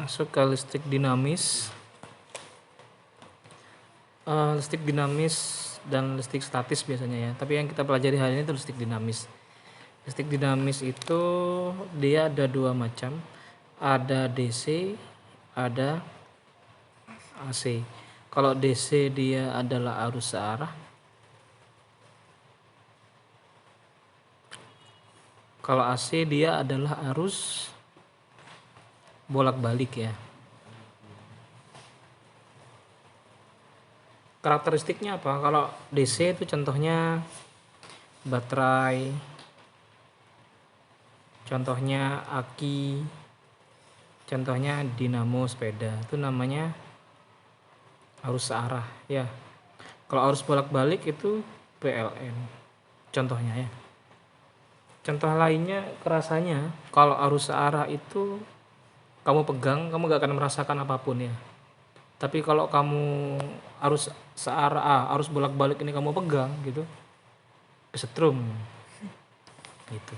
Masuk ke listrik dinamis. Listrik dinamis dan listrik statis biasanya ya. Tapi yang kita pelajari hari ini itu listrik dinamis. Listrik dinamis itu dia ada dua macam. Ada DC, ada AC. Kalau DC dia adalah arus searah. Kalau AC dia adalah arus bolak-balik ya. Karakteristiknya apa? Kalau DC itu contohnya baterai, contohnya aki, contohnya dinamo sepeda, itu namanya arus searah ya. Kalau arus bolak-balik itu PLN contohnya ya. Contoh lainnya kerasanya, kalau arus searah itu kamu pegang, kamu gak akan merasakan apapun ya. Tapi kalau kamu arus searah, arus bolak-balik ini kamu pegang gitu, kesetrum gitu.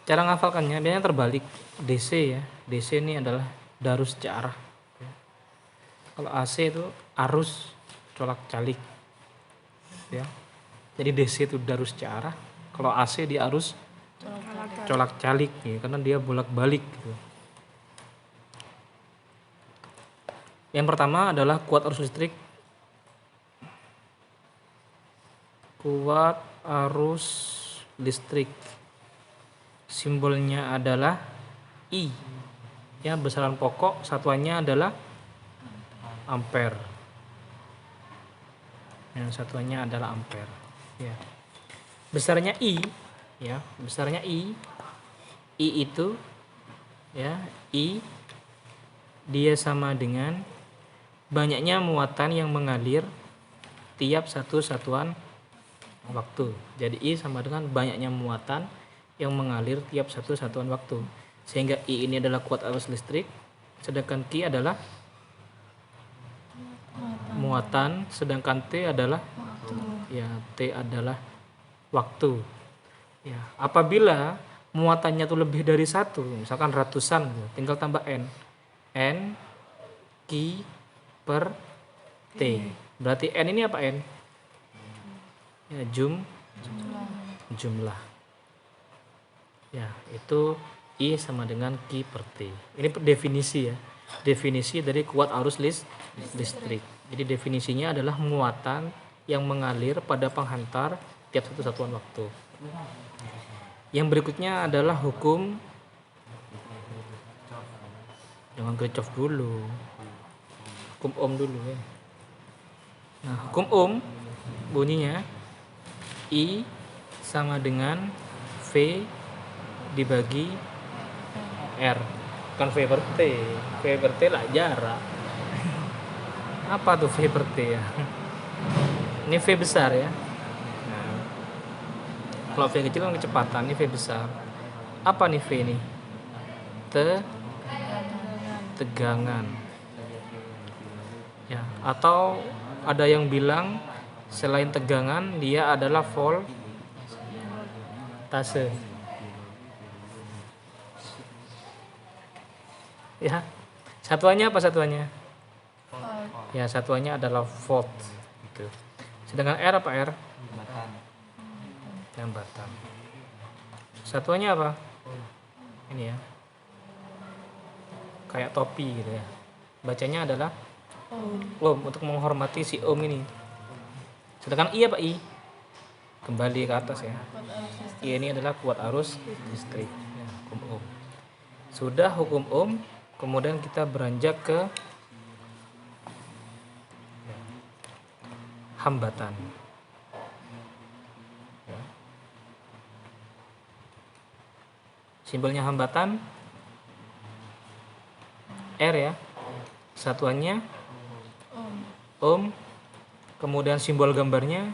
Cara ngafalkannya biasanya terbalik, DC ya. DC ini adalah darus searah. Kalau AC itu arus colak-calik ya. Jadi DC itu darus searah, kalau AC dia arus colak-calik ya, karena dia bolak-balik gitu. Yang pertama adalah kuat arus listrik. Kuat arus listrik. Simbolnya adalah I. Ya, besaran pokok satuannya adalah ampere. Yang satuannya adalah ampere. Ya. Besarnya I, ya, besarnya I. I itu ya, I dia sama dengan banyaknya muatan yang mengalir tiap satu satuan waktu. Jadi I sama dengan banyaknya muatan yang mengalir tiap satu satuan waktu. Sehingga I ini adalah kuat arus listrik, sedangkan Q adalah muatan, sedangkan T adalah ya, T adalah waktu. Ya, apabila muatannya itu lebih dari satu, misalkan ratusan, tinggal tambah N. N Q per T. Berarti N ini apa N? Ya, jumlah. Ya, itu I sama dengan Q per T. Ini definisi ya. Definisi dari kuat arus listrik. Jadi definisinya adalah muatan yang mengalir pada penghantar tiap satu satuan waktu. Yang berikutnya adalah hukum, jangan Kirchhoff dulu, hukum Ohm dulu ya. Nah, hukum Ohm bunyinya I sama dengan V dibagi R. Bukan V per T. V per T lah jarak. Apa tuh V per T ya? Ini V besar ya. Nah, kalau V kecil kan kecepatan, ini V besar. Apa nih V ini? Tegangan. Ya, atau ada yang bilang selain tegangan dia adalah voltase. Ya. Satuannya apa satuannya? Ya, satuannya adalah volt gitu. Sedangkan R apa R? Lambatan. Satuannya apa? Ini ya. Kayak topi gitu ya. Bacanya adalah Ohm untuk menghormati si Ohm ini. Sedangkan I apa I? Kembali ke atas ya. I ini adalah kuat arus listrik. Ya, hukum Ohm. Sudah hukum Ohm, kemudian kita beranjak ke hambatan. Ya. Simbolnya hambatan R ya. Satuannya Ohm. Kemudian simbol gambarnya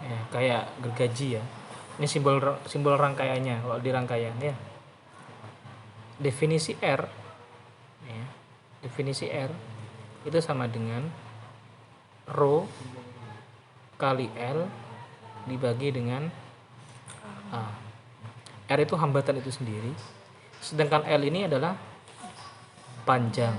ya, kayak gergaji ya. Ini simbol rangkaiannya kalau di rangkaian ya. Definisi R ya. Definisi R itu sama dengan rho kali L dibagi dengan A. R itu hambatan itu sendiri. Sedangkan L ini adalah panjang.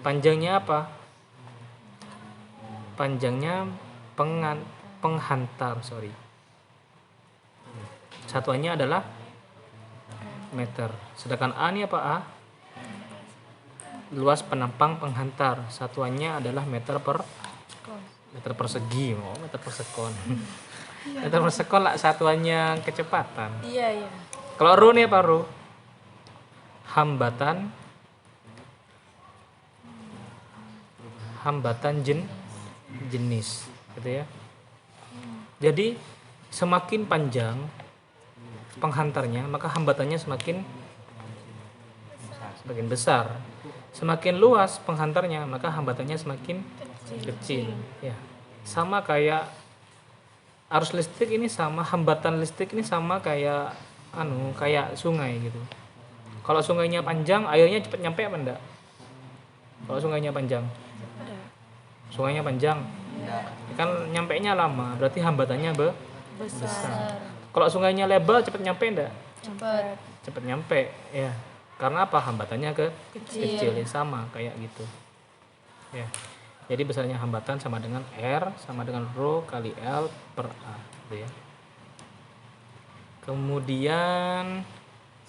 Panjangnya apa? Panjangnya penghantar, satuannya adalah meter. Sedangkan A ini apa? A luas penampang penghantar, satuannya adalah meter persegi. Meter per sekon. Meter per sekon lah satuannya kecepatan. Iya. Kalau ru nih apa ru? Hambatan jenis, gitu ya. Jadi semakin panjang penghantarnya, maka hambatannya semakin besar. Semakin luas penghantarnya, maka hambatannya semakin kecil. Ya. Sama kayak arus listrik ini, sama hambatan listrik ini sama kayak kayak sungai gitu. Kalau sungainya panjang, airnya cepat nyampe apa enggak? Kalau sungainya panjang. Sungainya panjang. Kan nyampenya lama, berarti hambatannya besar. Kalau sungainya lebar, cepat nyampe enggak? Cepat nyampe, ya. Karena apa? Hambatannya kecil. Sama kayak gitu. Ya. Jadi besarnya hambatan sama dengan R sama dengan rho kali L per A, gitu ya. Kemudian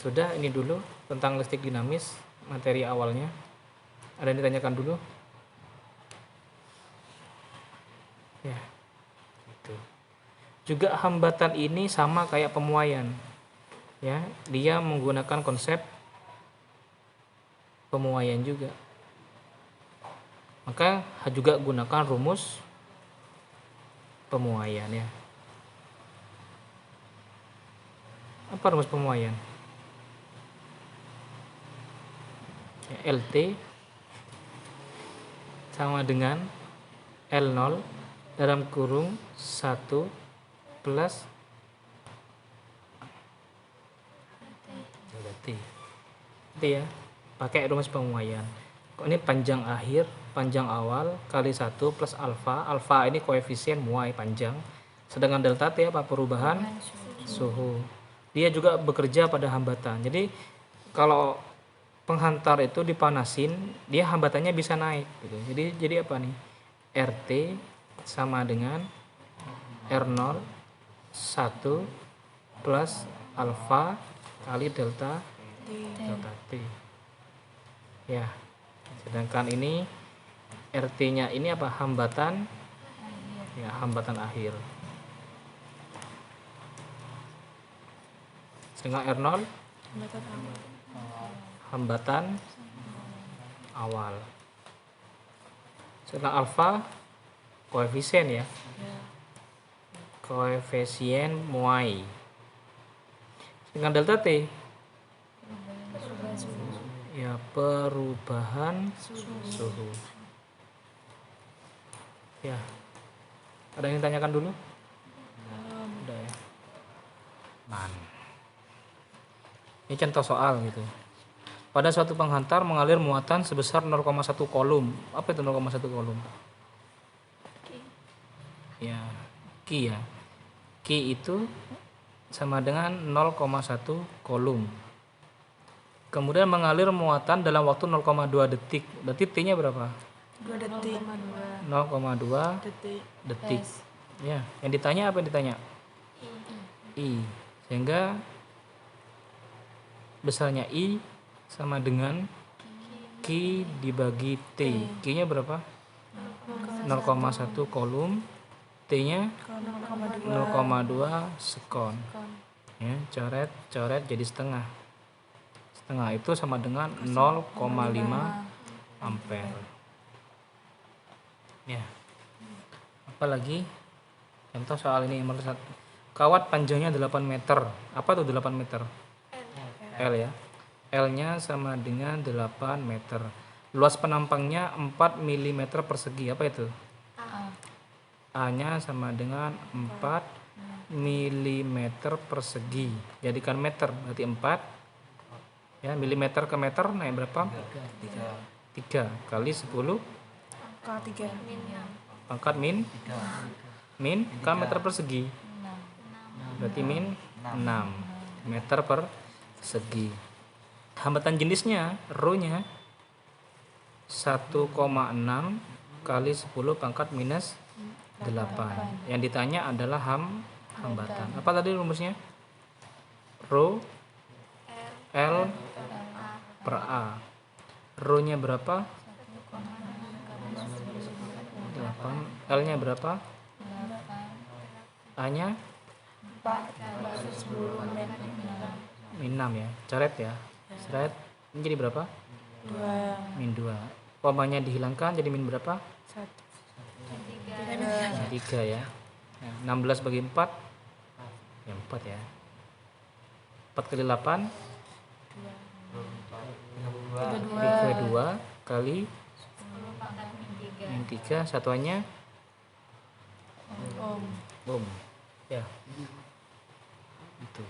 sudah, ini dulu tentang listrik dinamis, materi awalnya. Ada yang ditanyakan dulu? Ya. Gitu. Juga hambatan ini sama kayak pemuaian. Ya, dia menggunakan konsep pemuaian juga. Maka juga gunakan rumus pemuaian ya. Apa rumus pemuaian? Ya, LT sama dengan L0 dalam kurung 1 plus T. Itu ya, pakai rumus pemuaian. Ini panjang akhir, panjang awal kali 1 plus alfa. Alfa ini koefisien muai panjang. Sedangkan delta T apa? Perubahan suhu. Dia juga bekerja pada hambatan. Jadi kalau penghantar itu dipanasin, dia hambatannya bisa naik gitu. Jadi apa nih? RT sama dengan R0 1 plus alfa kali delta T. Ya. Sedangkan ini RT-nya ini apa? Hambatan. Ya, hambatan akhir. Sedangkan R0 hambatan awal. Sedangkan alfa koefisien ya. Koefisien muai. Sedangkan delta T ya perubahan suhu. Ya. Ada yang ditanyakan dulu? Udah ya. Ini contoh soal gitu. Pada suatu penghantar mengalir muatan sebesar 0,1 kolom. Apa itu 0,1 kolom? Ya, Ki ya. Ki itu sama dengan 0,1 kolom. Kemudian mengalir muatan dalam waktu 0,2 detik. Berarti T-nya berapa? 2 detik. 0,2 detik. Ya, yang ditanya apa yang ditanya? I. Sehingga besarnya I sama dengan Q dibagi T. Q-nya berapa? 0,1 kolom. T-nya 0,2 sekon. Ya, coret jadi setengah. Setengah itu sama dengan 0,5 ampere. Ya. Apalagi contoh soal ini nomor 1. Kawat panjangnya 8 meter. Apa tuh 8 meter? L ya. L-nya sama dengan 8 meter. Luas penampangnya 4 mm persegi. Apa itu? A-nya sama dengan 4 mm persegi. Jadikan meter, berarti 4. Ya, milimeter ke meter naik berapa? 3 kali 10 pangkat min kan meter persegi. Berarti min 6 meter persegi. Hambatan jenisnya, rho-nya 1,6 kali 10 pangkat minus 8. Yang ditanya adalah hambatan. Apa tadi rumusnya? Rho L per A. Rho-nya berapa? 8. L-nya berapa? A-nya? 6 ya. Coret ya. Seret. Ini jadi berapa? 2. -2. Komanya dihilangkan jadi min berapa? 3 ya. Nah, 16 bagi 4 ya 4 ya. 4 kali 8 32 kali min 3 satuannya ohm ya. Itu.